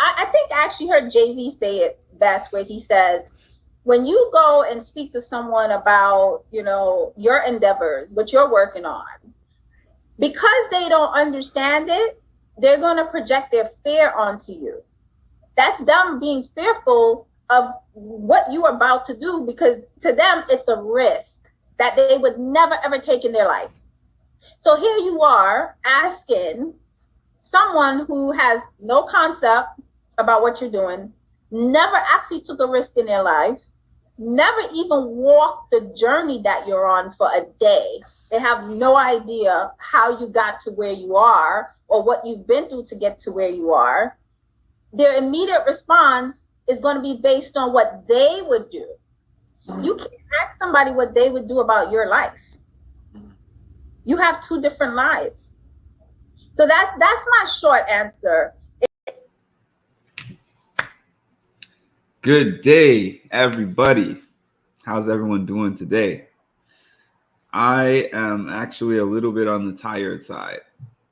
I think I actually heard Jay-Z say it best where he says, when you go and speak to someone about, your endeavors, what you're working on, because they don't understand it, they're going to project their fear onto you. That's them being fearful of what you are about to do, because to them, it's a risk that they would never, ever take in their life. So here you are asking someone who has no concept about what you're doing, never actually took a risk in their life, never even walked the journey that you're on for a day. They have no idea how you got to where you are or what you've been through to get to where you are. Their immediate response is going to be based on what they would do. You can't ask somebody what they would do about your life. You have two different lives. So that's my short answer. Good day, everybody. How's everyone doing today? I am actually a little bit on the tired side.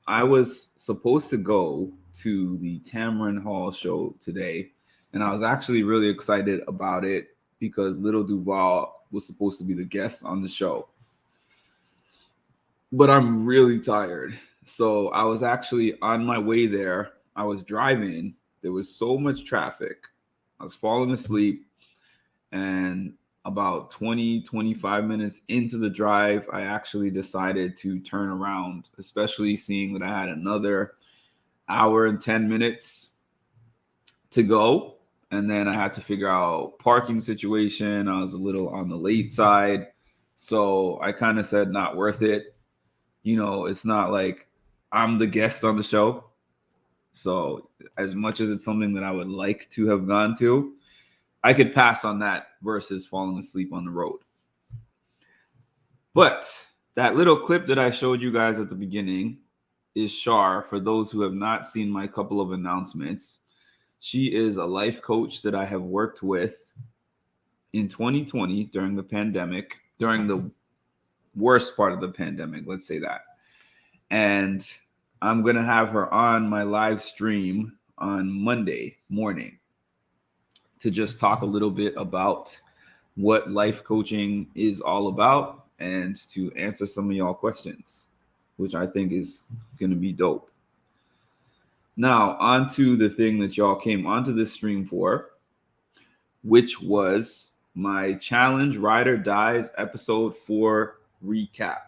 I was supposed to go to the Tamron Hall show today, and I was actually really excited about it because Little Duval was supposed to be the guest on the show. But I'm really tired. So I was actually on my way there. I was driving. There was so much traffic. I was falling asleep, and about 25 minutes into the drive, I actually decided to turn around, especially seeing that I had another hour and 10 minutes to go. And then I had to figure out parking situation. I was a little on the late side. So I kind of said, not worth it. It's not like I'm the guest on the show. So as much as it's something that I would like to have gone to, I could pass on that versus falling asleep on the road. But that little clip that I showed you guys at the beginning is Shar. For those who have not seen my couple of announcements, she is a life coach that I have worked with in 2020 during the pandemic, during the worst part of the pandemic, let's say that. And I'm going to have her on my live stream on Monday morning to just talk a little bit about what life coaching is all about and to answer some of y'all questions, which I think is going to be dope. Now, on to the thing that y'all came onto this stream for, which was my Challenge Ride or Dies episode 4 recap.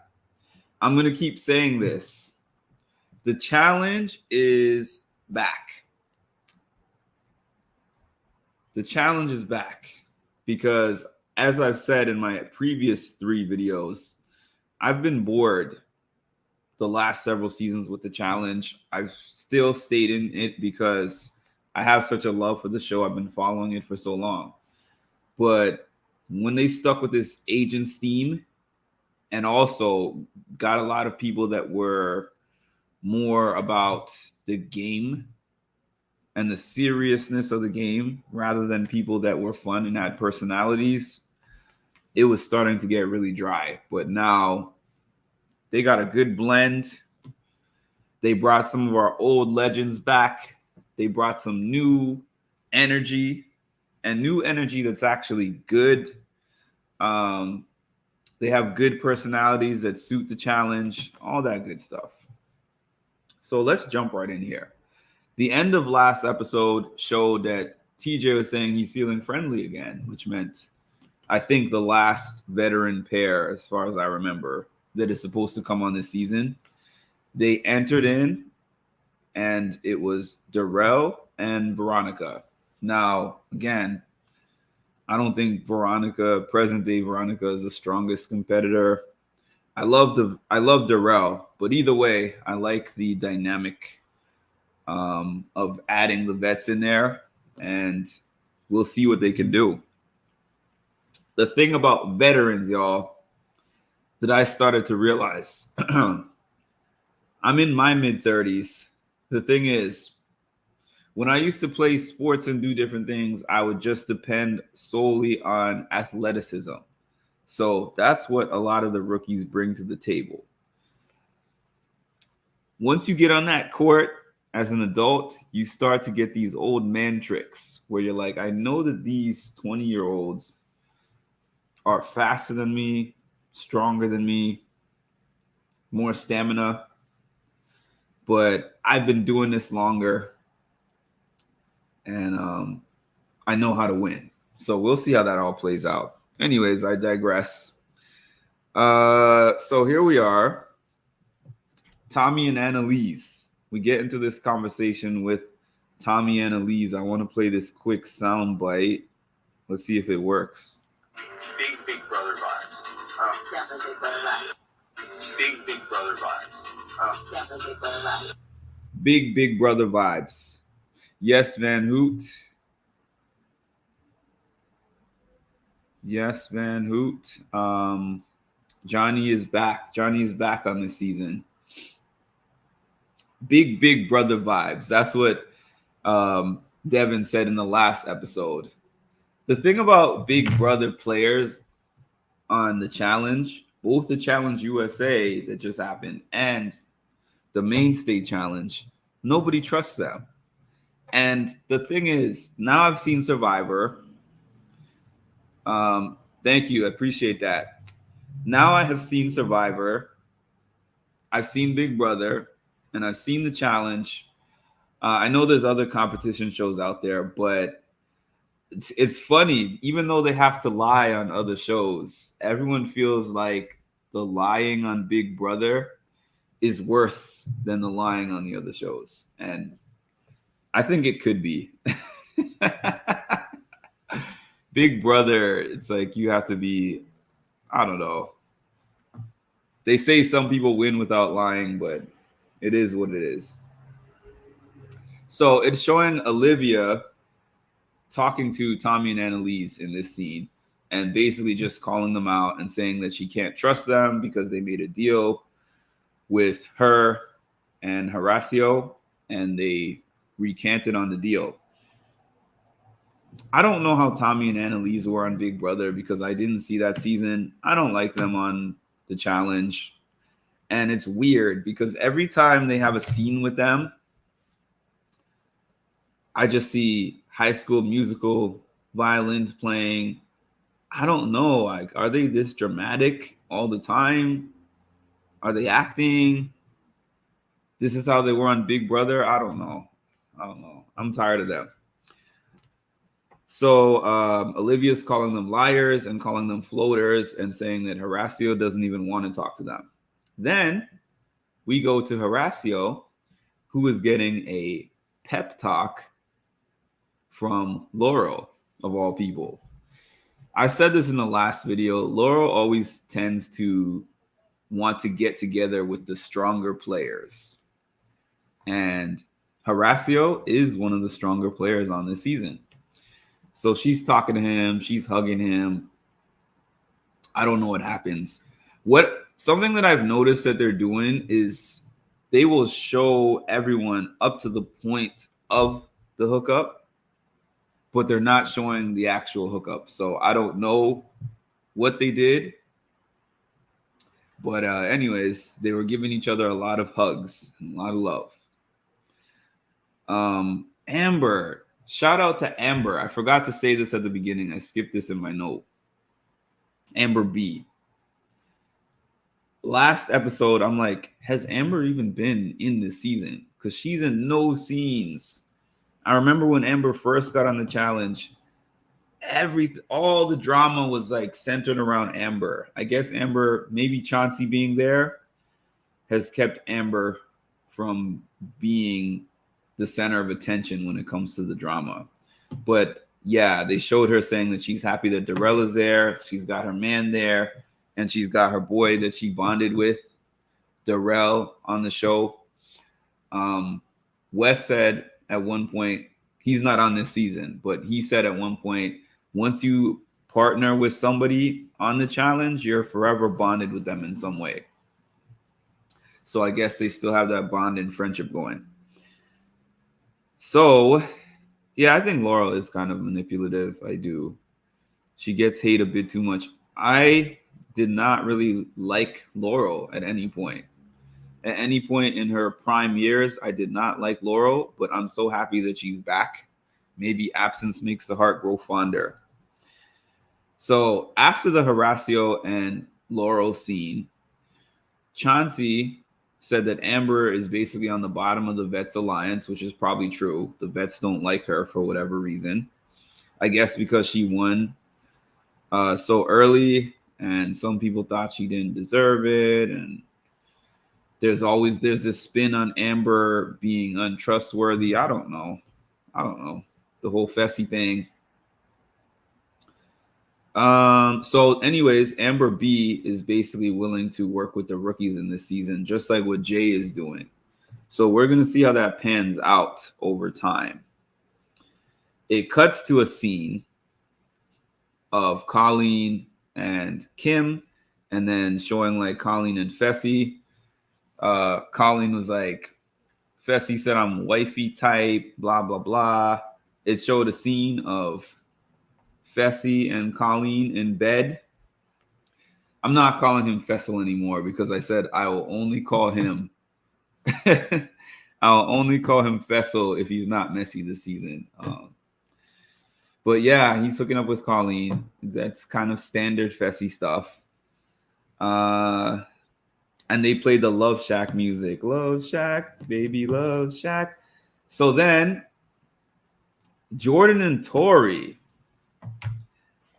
I'm going to keep saying this. The challenge is back. The challenge is back because, as I've said in my previous 3 videos, I've been bored the last several seasons with the challenge. I've still stayed in it because I have such a love for the show. I've been following it for so long. But when they stuck with this agents theme and also got a lot of people that were more about the game and the seriousness of the game rather than people that were fun and had personalities, it was starting to get really dry. But now they got a good blend. They brought some of our old legends back. They brought some new energy, and new energy that's actually good. They have good personalities that suit the challenge, all that good stuff. So let's jump right in here. The end of last episode showed that TJ was saying he's feeling friendly again, which meant, I think, the last veteran pair, as far as I remember, that is supposed to come on this season. They entered in, and it was Darrell and Veronica. Now, again, I don't think present day Veronica, is the strongest competitor. I love Darrell, but either way, I like the dynamic of adding the vets in there, and we'll see what they can do. The thing about veterans, y'all, that I started to realize, I'm in my mid-30s. The thing is, when I used to play sports and do different things, I would just depend solely on athleticism. So that's what a lot of the rookies bring to the table. Once you get on that court as an adult, you start to get these old man tricks where you're like, I know that these 20-year-olds are faster than me, stronger than me, more stamina, but I've been doing this longer, and I know how to win. So we'll see how that all plays out. Anyways, I digress. So here we are. Tommy and Annalise. We get into this conversation with Tommy and Annalise. I want to play this quick sound bite. Let's see if it works. Big brother vibes. Yeah, big brother vibes. Big brother vibes. Yeah, big brother vibes. Big brother vibes. Yes, Van Hoot. Yes, Van Hoot. Johnny is back. Johnny is back on this season. Big brother vibes. That's what Devin said in the last episode. The thing about Big Brother players on the challenge, both the Challenge USA that just happened and the main state challenge, nobody trusts them. And the thing is, now I've seen Survivor. Thank you. I appreciate that. Now I have seen Survivor. I've seen Big Brother, and I've seen the challenge. I know there's other competition shows out there, but it's funny. Even though they have to lie on other shows, everyone feels like the lying on Big Brother is worse than the lying on the other shows. And I think it could be. Big Brother, it's like you have to be, I don't know. They say some people win without lying, but it is what it is. So it's showing Olivia talking to Tommy and Annalise in this scene and basically just calling them out and saying that she can't trust them because they made a deal with her and Horacio and they recanted on the deal. I don't know how Tommy and Annalise were on Big Brother because I didn't see that season. I don't like them on the challenge. And it's weird because every time they have a scene with them, I just see High School Musical violins playing. I don't know. Like, are they this dramatic all the time? Are they acting? This is how they were on Big Brother? I don't know. I'm tired of them. So Olivia's calling them liars and calling them floaters and saying that Horacio doesn't even want to talk to them. Then we go to Horacio, who is getting a pep talk from Laurel, of all people. I said this in the last video. Laurel always tends to want to get together with the stronger players. And Horacio is one of the stronger players on this season. So she's talking to him. She's hugging him. I don't know what happens. Something that I've noticed that they're doing is they will show everyone up to the point of the hookup, but they're not showing the actual hookup. So I don't know what they did. But anyways, they were giving each other a lot of hugs and a lot of love. Amber. Shout out to Amber. I forgot to say this at the beginning. I skipped this in my note. Amber B. Last episode, I'm like, has Amber even been in this season? Because she's in no scenes. I remember when Amber first got on the challenge, all the drama was like centered around Amber. I guess Amber, maybe Chauncey being there, has kept Amber from being the center of attention when it comes to the drama. But yeah, they showed her saying that she's happy that Darrell is there. She's got her man there, and she's got her boy that she bonded with, Darrell, on the show. Wes said at one point, he's not on this season, but he said at one point, once you partner with somebody on the challenge, you're forever bonded with them in some way. So I guess they still have that bond and friendship going. So, yeah, I think Laurel is kind of manipulative. I do. She gets hate a bit too much. I did not really like Laurel at any point. At any point in her prime years, I did not like Laurel, but I'm so happy that she's back. Maybe absence makes the heart grow fonder. So after the Horacio and Laurel scene, Chauncey said that Amber is basically on the bottom of the Vets Alliance, which is probably true. The Vets don't like her for whatever reason. I guess because she won so early, and some people thought she didn't deserve it. And there's this spin on Amber being untrustworthy. I don't know. The whole Fessy thing. So anyways, Amber B is basically willing to work with the rookies in this season, just like what Jay is doing. So we're going to see how that pans out over time. It cuts to a scene of Colleen and Kim, and then showing like Colleen and Fessy. Colleen was like, Fessy said I'm wifey type, blah, blah, blah. It showed a scene of Fessy and Colleen in bed. I'm not calling him Fessel anymore because I said I will only call him I'll only call him Fessel if he's not messy this season. But yeah, he's hooking up with Colleen. That's kind of standard Fessy stuff. And they played the Love Shack music. Love Shack, baby, Love Shack. So then Jordan and Tori,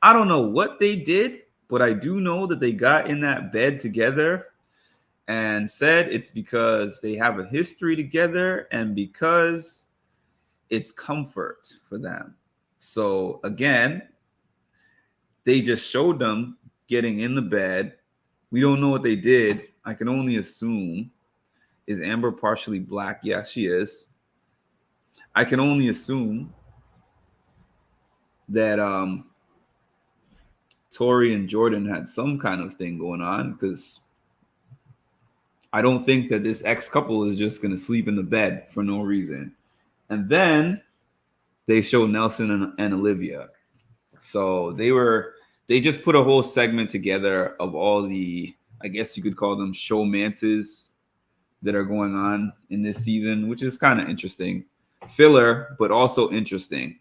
I don't know what they did, but I do know that they got in that bed together and said it's because they have a history together and because it's comfort for them. So again, they just showed them getting in the bed. We don't know what they did. I can only assume. Is Amber partially black? Yes, she is. I can only assume that Tori and Jordan had some kind of thing going on, because I don't think that this ex-couple is just going to sleep in the bed for no reason. And then they show Nelson and Olivia. So they just put a whole segment together of all the, I guess you could call them showmances that are going on in this season, which is kind of interesting. Filler, but also interesting.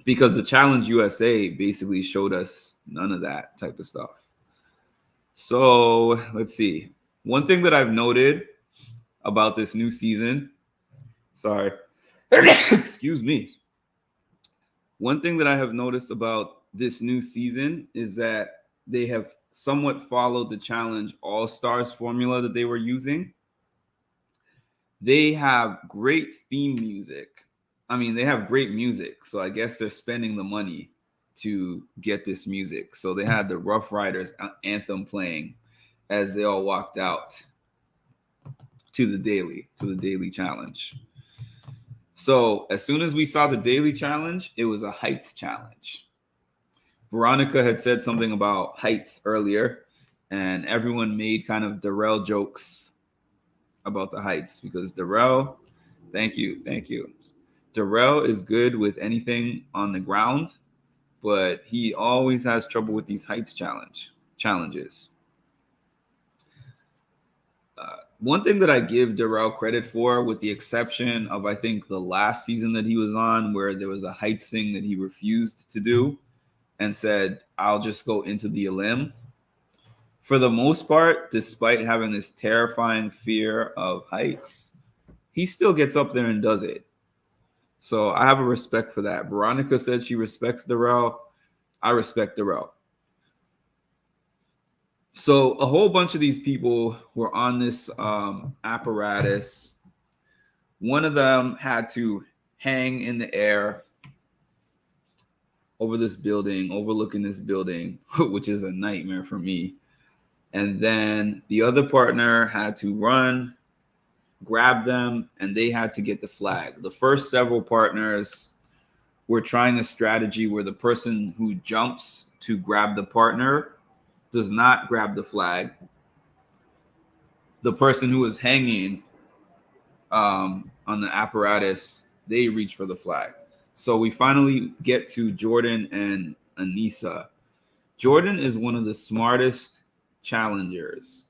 Because the Challenge USA basically showed us none of that type of stuff. So let's see. One thing that I've noted about this new season, excuse me. One thing that I have noticed about this new season is that they have somewhat followed the Challenge All-Stars formula that they were using. They have great theme music. I mean, they have great music, so I guess they're spending the money to get this music. So they had the Rough Riders anthem playing as they all walked out to the daily challenge. So as soon as we saw the daily challenge, it was a heights challenge. Veronica had said something about heights earlier, and everyone made kind of Darrell jokes about the heights, because Darrell, thank you. Darrell is good with anything on the ground, but he always has trouble with these heights challenges. One thing that I give Darrell credit for, with the exception of, I think, the last season that he was on, where there was a heights thing that he refused to do and said, I'll just go into the limb. For the most part, despite having this terrifying fear of heights, he still gets up there and does it. So I have a respect for that. Veronica said she respects Darrell. I respect Darrell. So a whole bunch of these people were on this apparatus. One of them had to hang in the air over this building, overlooking this building, which is a nightmare for me. And then the other partner had to run, grab them, and they had to get the flag. The first several partners were trying a strategy where the person who jumps to grab the partner does not grab the flag. The person who is hanging on the apparatus, they reach for the flag. So we finally get to Jordan and Anissa. Jordan is one of the smartest challengers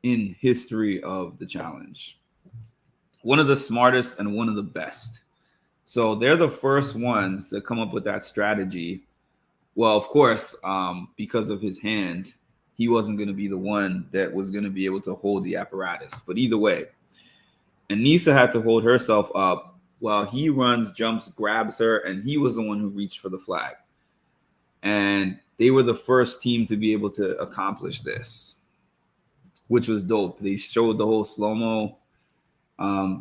in history of the challenge. One of the smartest and one of the best. So they're the first ones that come up with that strategy. Well, of course, because of his hand, he wasn't going to be the one that was going to be able to hold the apparatus. But either way, Anissa had to hold herself up while he runs, jumps, grabs her, and he was the one who reached for the flag. And they were the first team to be able to accomplish this, which was dope. They showed the whole slow-mo.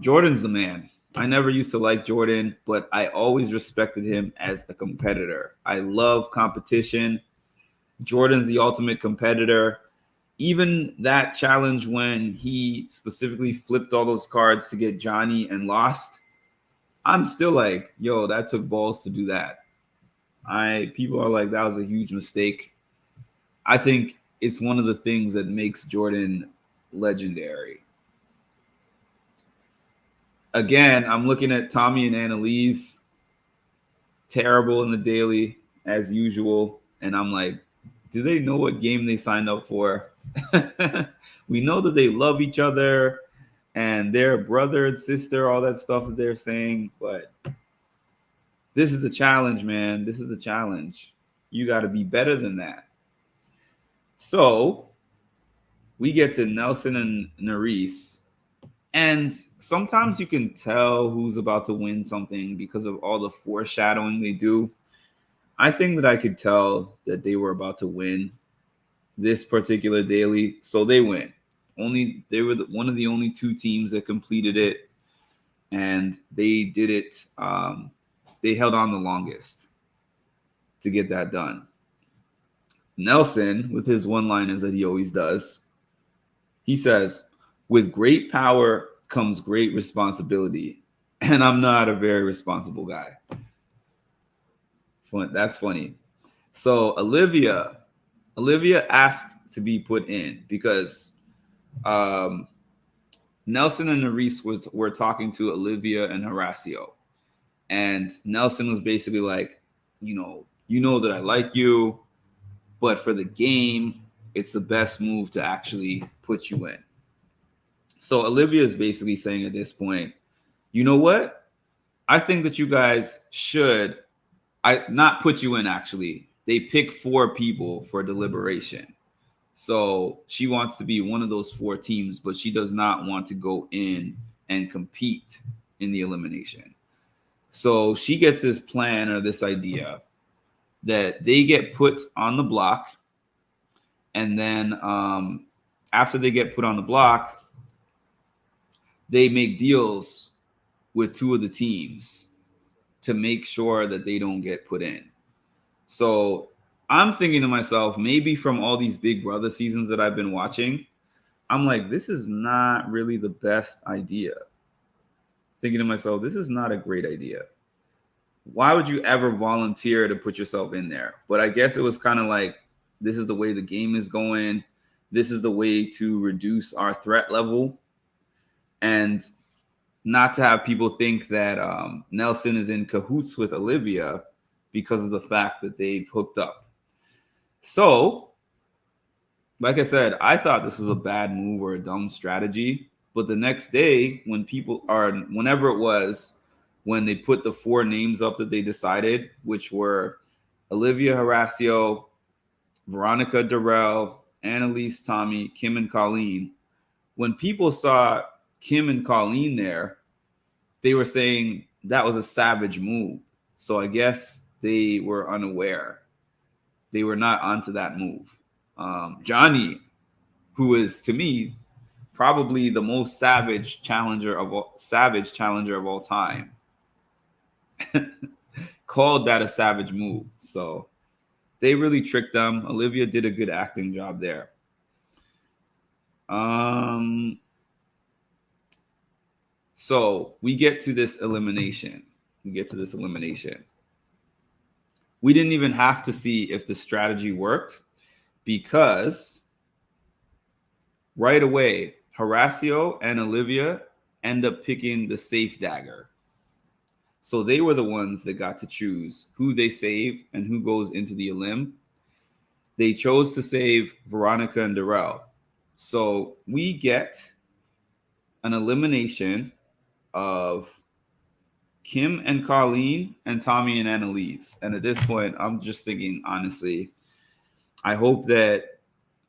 Jordan's the man. I never used to like Jordan, but I always respected him as a competitor. I love competition. Jordan's the ultimate competitor. Even that challenge when he specifically flipped all those cards to get Johnny and lost, I'm still like, yo, that took balls to do that. People are like, that was a huge mistake. I think it's one of the things that makes Jordan legendary. Again, I'm looking at Tommy and Annalise, terrible in the daily as usual. And I'm like, do they know what game they signed up for? We know that they love each other and they're brother and sister, all that stuff that they're saying. But this is the challenge, man. This is the challenge. You got to be better than that. So we get to Nelson and Nurys. And sometimes you can tell who's about to win something because of all the foreshadowing they do. I think that I could tell that they were about to win this particular daily, so they win. They were one of the only two teams that completed it, and they did it. They held on the longest to get that done. Nelson, with his one-liners that he always does, he says, "With great power comes great responsibility," and I'm not a very responsible guy. That's funny. So Olivia asked to be put in because Nelson and Nurys were talking to Olivia and Horacio, and Nelson was basically like, you know that I like you, but for the game, it's the best move to actually put you in. So Olivia is basically saying at this point, you know what? I think that you guys should not put you in, actually. They pick 4 people for deliberation. So she wants to be one of those 4 teams, but she does not want to go in and compete in the elimination. So she gets this plan or this idea that they get put on the block. And then after they get put on the block, they make deals with 2 of the teams to make sure that they don't get put in. So I'm thinking to myself, maybe from all these Big Brother seasons that I've been watching, I'm like, this is not really the best idea. Thinking to myself, this is not a great idea. Why would you ever volunteer to put yourself in there? But I guess it was kind of like, this is the way the game is going. This is the way to reduce our threat level. And not to have people think that Nelson is in cahoots with Olivia because of the fact that they've hooked up. So, like I said, I thought this was a bad move or a dumb strategy. But the next day, whenever it was, when they put the 4 names up that they decided, which were Olivia, Horacio, Veronica, Darrell, Annalise, Tommy, Kim, and Colleen, when people saw Kim and Colleen there, they were saying that was a savage move. So I guess they were unaware. They were not onto that move. Johnny, who is to me probably the most savage challenger of all time, called that a savage move. So they really tricked them. Olivia did a good acting job there. So we get to this elimination. We didn't even have to see if the strategy worked, because right away, Horacio and Olivia end up picking the safe dagger. So they were the ones that got to choose who they save and who goes into the elim. They chose to save Veronica and Darrell. So we get an elimination of Kim and Colleen and Tommy and Annalise. And at this point, I'm just thinking, honestly, I hope that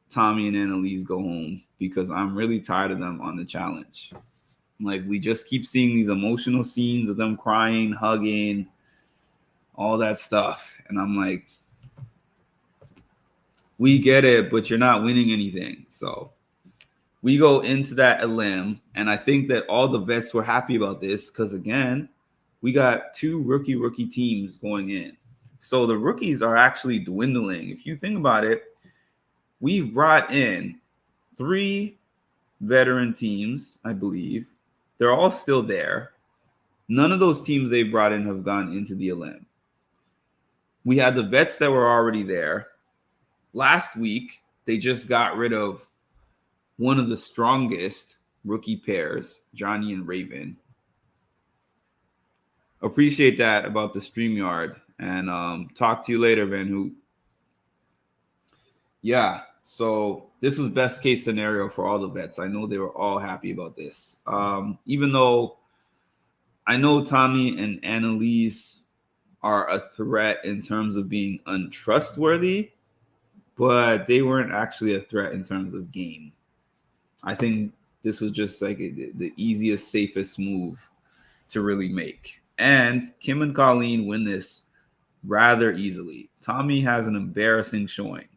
Tommy and Annalise go home, because I'm really tired of them on the challenge. Like, we just keep seeing these emotional scenes of them crying, hugging, all that stuff. And I'm like, we get it, but you're not winning anything. So we go into that elim, and I think that all the vets were happy about this, because, again, we got 2 rookie teams going in. So the rookies are actually dwindling. If you think about it, we've brought in 3 veteran teams, I believe. They're all still there. None of those teams they brought in have gone into the elim. We had the vets that were already there. Last week, they just got rid of one of the strongest rookie pairs, Johnny and Raven. Appreciate that about the StreamYard. And talk to you later, Van Hoot. Yeah, so this was best case scenario for all the vets. I know they were all happy about this. Even though I know Tommy and Annalise are a threat in terms of being untrustworthy, but they weren't actually a threat in terms of game. I think this was just like the easiest, safest move to really make. And Kim and Colleen win this rather easily. Tommy has an embarrassing showing.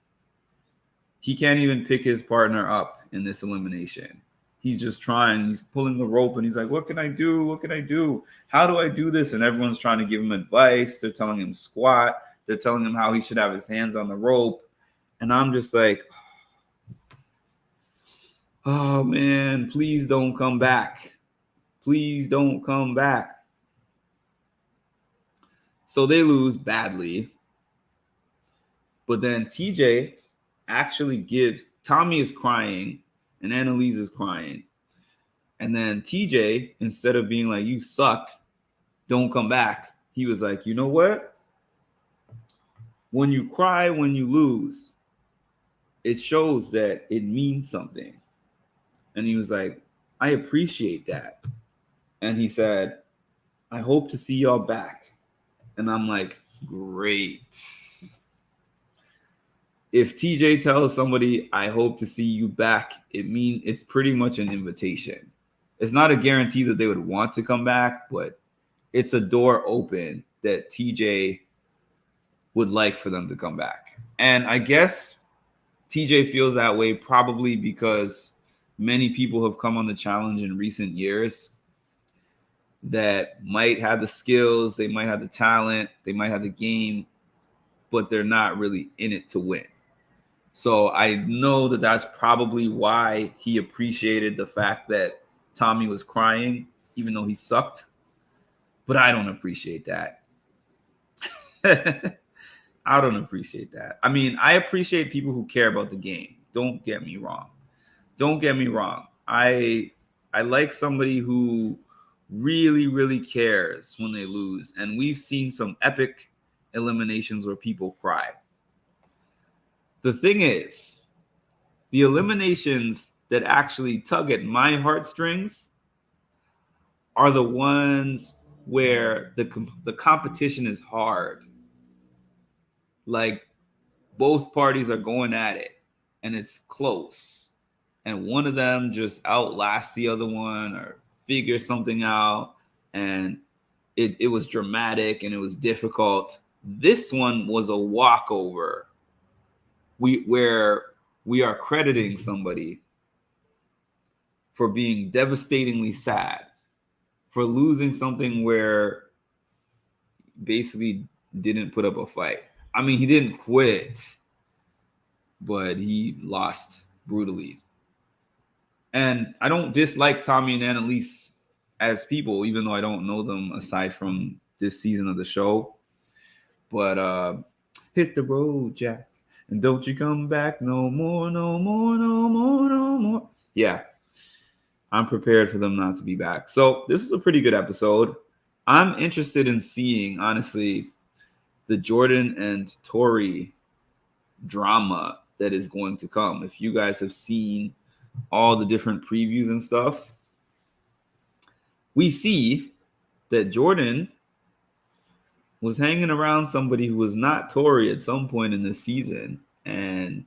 He can't even pick his partner up in this elimination. He's just trying. He's pulling the rope, and he's like, what can I do? What can I do? How do I do this? And everyone's trying to give him advice. They're telling him squat. They're telling him how he should have his hands on the rope. And I'm just like, oh, man, please don't come back. Please don't come back. So they lose badly. But then TJ actually gives, Tommy is crying and Annalise is crying. And then TJ, instead of being like, you suck, don't come back, he was like, you know what? When you cry, when you lose, it shows that it means something. And he was like, I appreciate that. And he said, I hope to see y'all back. And I'm like, great. If TJ tells somebody, I hope to see you back, it means it's pretty much an invitation. It's not a guarantee that they would want to come back, but it's a door open that TJ would like for them to come back. And I guess TJ feels that way probably because many people have come on the challenge in recent years that might have the skills, they might have the talent, they might have the game, but they're not really in it to win. So I know that that's probably why he appreciated the fact that Tommy was crying, even though he sucked. But I don't appreciate that. I don't appreciate that. I mean, I appreciate people who care about the game. Don't get me wrong. Don't get me wrong. I like somebody who really, really cares when they lose. And we've seen some epic eliminations where people cry. The thing is, the eliminations that actually tug at my heartstrings are the ones where the competition is hard. Like, both parties are going at it and it's close. And one of them just outlasts the other one or figures something out. And it was dramatic and it was difficult. This one was a walkover. Where we are crediting somebody for being devastatingly sad, for losing something where basically didn't put up a fight. I mean, he didn't quit, but he lost brutally. And I don't dislike Tommy and Annalise as people, even though I don't know them aside from this season of the show. But hit the road, Jack, and don't you come back no more, no more, no more, no more. Yeah, I'm prepared for them not to be back. So this is a pretty good episode. I'm interested in seeing, honestly, the Jordan and Tori drama that is going to come. If you guys have seen all the different previews and stuff, we see that Jordan was hanging around somebody who was not Tori at some point in the season, and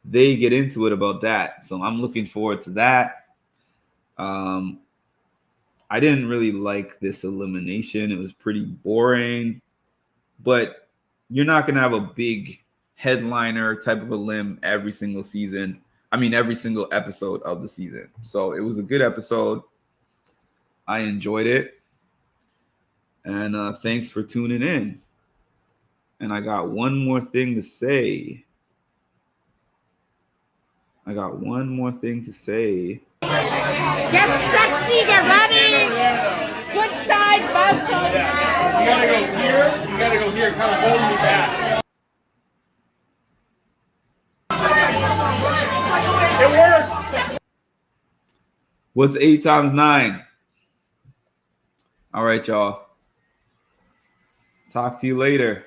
they get into it about that. So I'm looking forward to that. I didn't really like this elimination. It was pretty boring, but you're not going to have a big headliner type of a limb every single season. I mean, every single episode of the season. So it was a good episode. I enjoyed it. And thanks for tuning in. And I got one more thing to say. Get sexy, get ready. Good sides, bad sides. You gotta go here, kind of hold me back. It worked! What's 8 times 9? All right, y'all. Talk to you later.